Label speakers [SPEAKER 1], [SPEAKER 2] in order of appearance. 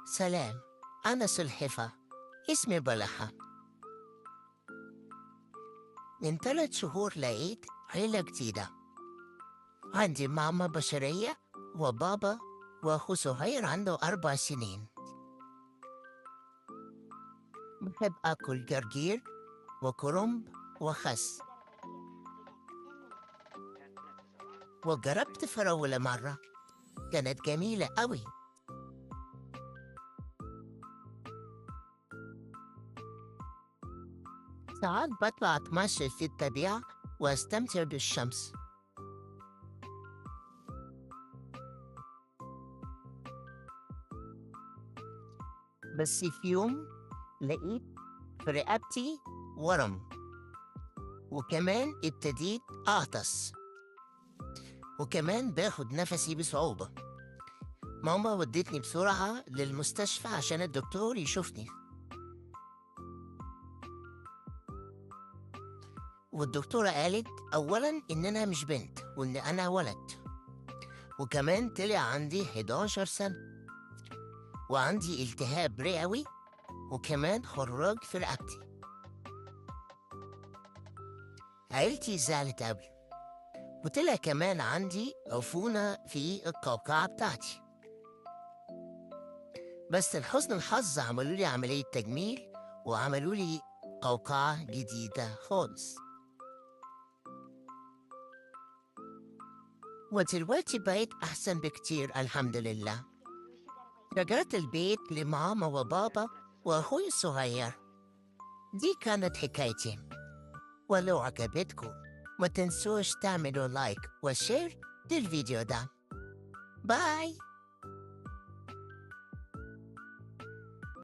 [SPEAKER 1] سلام، أنا سلحفة، اسمي بلحة. من 3 شهور لقيت عيلة جديدة. عندي ماما بشرية وبابا وأخو صغير عنده 4 سنين. بحب أكل جرجير وكرنب وخس، وجربت فراولة مرة، كانت جميلة أوي. ساعات بطلع أتمشى في الطبيعة وأستمتع بالشمس. بس في يوم لقيت في رقبتي ورم، وكمان ابتديت أعطس، وكمان باخد نفسي بصعوبة. ماما ودتني بسرعة للمستشفى عشان الدكتور يشوفني، والدكتورة قالت أولا إن أنا مش بنت وإن أنا ولد، وكمان طلع عندي 11 سنة وعندي التهاب رئوي وكمان خراج في رقبتي. عيلتي زعلت أوي، وطلع كمان عندي عفونة في القوقعة بتاعتي. بس لحسن الحظ عملوا لي عملية تجميل وعملوا لي قوقعة جديدة خالص، ودلوقتي بقيت أحسن بكتير الحمد لله. رجعت البيت لماما وبابا وأخوي الصغير. دي كانت حكايتي، ولو عجبتكم ما تنسوش تعملوا لايك وشير للفيديو ده. باي.